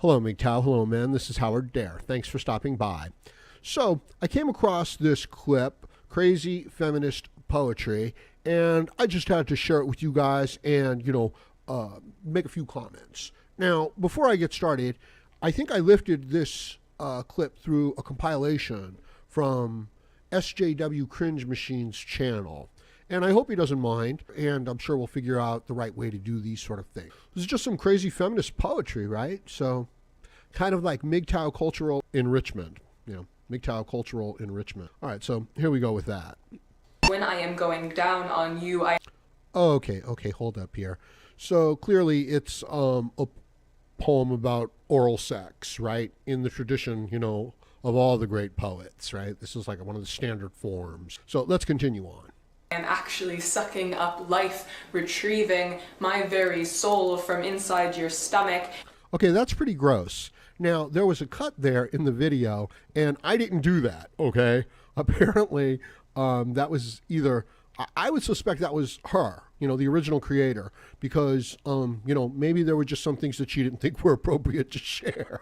Hello, MGTOW. Hello, men. This is Howard Dare. Thanks for stopping by. So, I came across this clip, Crazy Feminist Poetry, and I just had to share it with you guys and, make a few comments. Now, before I get started, I think I lifted this clip through a compilation from SJW Cringe Machine's channel. And I hope he doesn't mind, and I'm sure we'll figure out the right way to do these sort of things. This is just some crazy feminist poetry, right? So, kind of like MGTOW cultural enrichment. MGTOW cultural enrichment. All right, so here we go with that. When I am going down on you, Okay, hold up here. So, clearly it's a poem about oral sex, right? In the tradition, of all the great poets, right? This is like one of the standard forms. So, let's continue on. I am actually sucking up life, retrieving my very soul from inside your stomach. Okay, that's pretty gross. Now, there was a cut there in the video, and I didn't do that, okay? Apparently, that was either, I would suspect that was her, the original creator, because, maybe there were just some things that she didn't think were appropriate to share.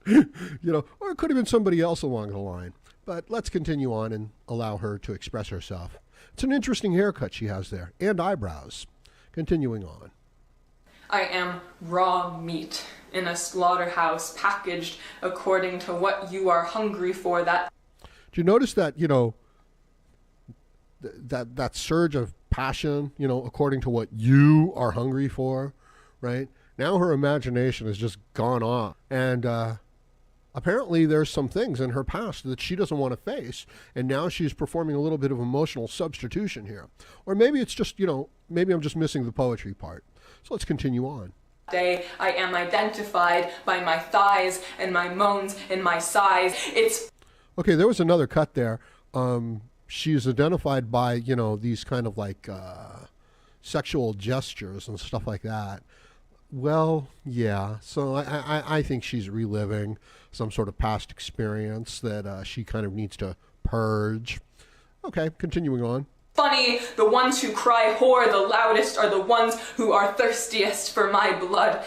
Or it could have been somebody else along the line. But let's continue on and allow her to express herself. It's an interesting haircut she has there, and eyebrows. Continuing on. I am raw meat in a slaughterhouse, packaged according to what you are hungry for. Do you notice that, that surge of passion, according to what you are hungry for, right? Now her imagination has just gone off. And apparently there's some things in her past that she doesn't want to face, and now she's performing a little bit of emotional substitution here. Or maybe it's just, maybe I'm just missing the poetry part. So let's continue on. Day I am identified by my thighs and my moans and my sighs. Okay, there was another cut there. She's identified by, these kind of like sexual gestures and stuff like that. Well, yeah, so I think she's reliving some sort of past experience that she kind of needs to purge. Okay, continuing on. Funny, the ones who cry whore the loudest are the ones who are thirstiest for my blood.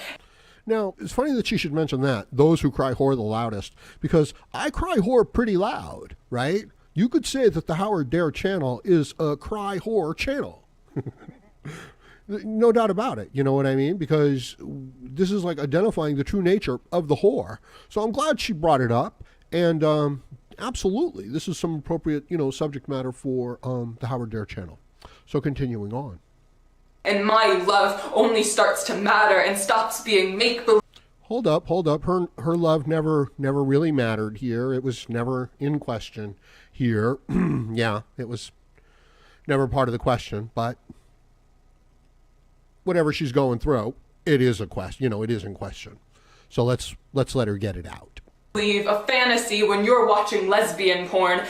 Now, it's funny that she should mention that, those who cry whore the loudest, because I cry whore pretty loud, right? You could say that the Howard Dare channel is a cry whore channel. No doubt about it, you know what I mean? Because this is like identifying the true nature of the whore. So I'm glad she brought it up, and absolutely, this is some appropriate, subject matter for the Howard Dare channel. So continuing on. And my love only starts to matter and stops being make-believe. Hold up. Her love never really mattered here. It was never in question here. Yeah, it was never part of the question, but whatever she's going through, it is a question, it is in question. So let's let her get it out. Leave a fantasy when you're watching lesbian porn.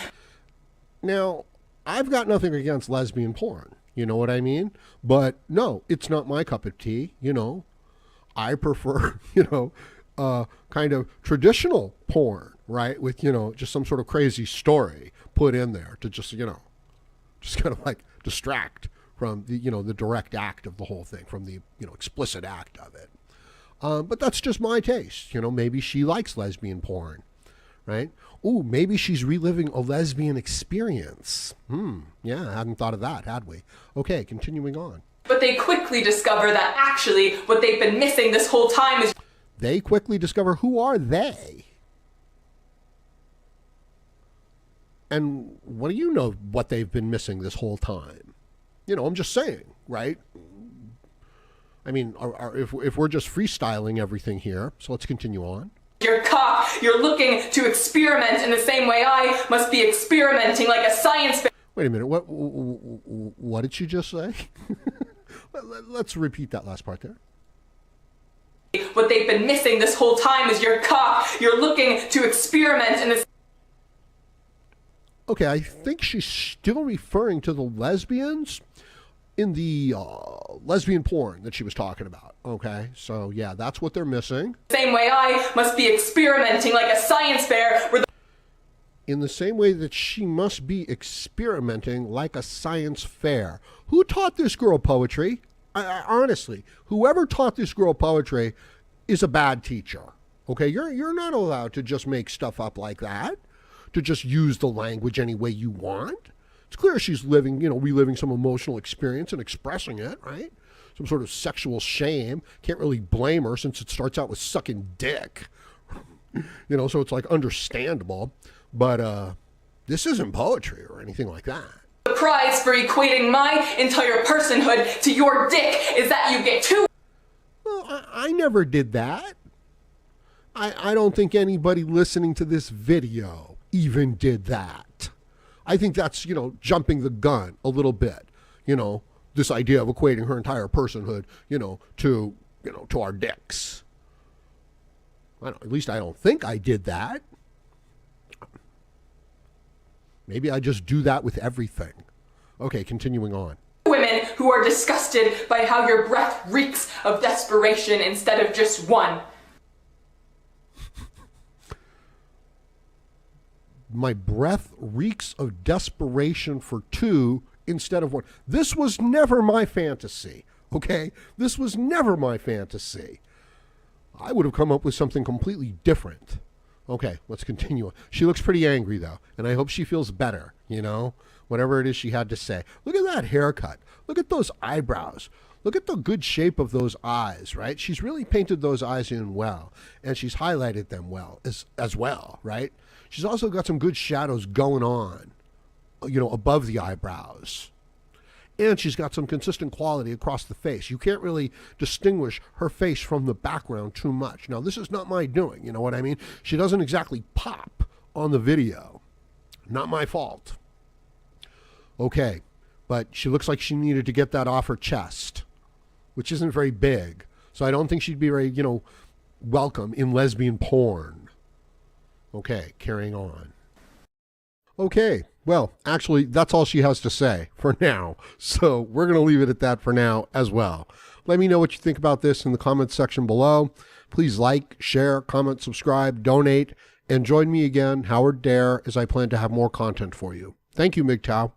Now, I've got nothing against lesbian porn, you know what I mean? But no, it's not my cup of tea, I prefer, kind of traditional porn, right? With, just some sort of crazy story put in there to just kind of like distract from the, the direct act of the whole thing, from the, explicit act of it. But that's just my taste. Maybe she likes lesbian porn, right? Ooh, maybe she's reliving a lesbian experience. Yeah, I hadn't thought of that, had we? Okay, continuing on. But they quickly discover that actually what they've been missing this whole time is... They quickly discover, who are they? And what do you know what they've been missing this whole time? I'm just saying, right? I mean, if we're just freestyling everything here, so let's continue on. Your cock, you're looking to experiment in the same way I must be experimenting like a science... Wait a minute, what did she just say? Let's repeat that last part there. What they've been missing this whole time is your cock. You're looking to experiment in this... Okay, I think she's still referring to the lesbians in the lesbian porn that she was talking about. Okay, so yeah, that's what they're missing. Same way I must be experimenting like a science fair where in the same way that she must be experimenting like a science fair. Who taught this girl poetry? Honestly, whoever taught this girl poetry is a bad teacher. Okay, you're not allowed to just make stuff up like that, to just use the language any way you want. It's clear she's living, reliving some emotional experience and expressing it, right? Some sort of sexual shame. Can't really blame her since it starts out with sucking dick. So it's like understandable. But this isn't poetry or anything like that. The prize for equating my entire personhood to your dick is that you get two. Well, I never did that. I don't think anybody listening to this video even did that. I think that's, jumping the gun a little bit. This idea of equating her entire personhood, to our dicks. At least I don't think I did that. Maybe I just do that with everything. Okay, continuing on. Women who are disgusted by how your breath reeks of desperation instead of just one. My breath reeks of desperation for two instead of one. This was never my fantasy, okay? This was never my fantasy. I would have come up with something completely different. Okay, let's continue. She looks pretty angry, though, and I hope she feels better, whatever it is she had to say. Look at that haircut. Look at those eyebrows. Look at the good shape of those eyes, right? She's really painted those eyes in well, and she's highlighted them well as well, right? She's also got some good shadows going on, above the eyebrows. And she's got some consistent quality across the face. You can't really distinguish her face from the background too much. Now, this is not my doing, you know what I mean? She doesn't exactly pop on the video. Not my fault. Okay, but she looks like she needed to get that off her chest, which isn't very big. So I don't think she'd be very, welcome in lesbian porn. Okay, carrying on. Okay, well, actually, that's all she has to say for now. So we're going to leave it at that for now as well. Let me know what you think about this in the comments section below. Please like, share, comment, subscribe, donate, and join me again, Howard Dare, as I plan to have more content for you. Thank you, MGTOW.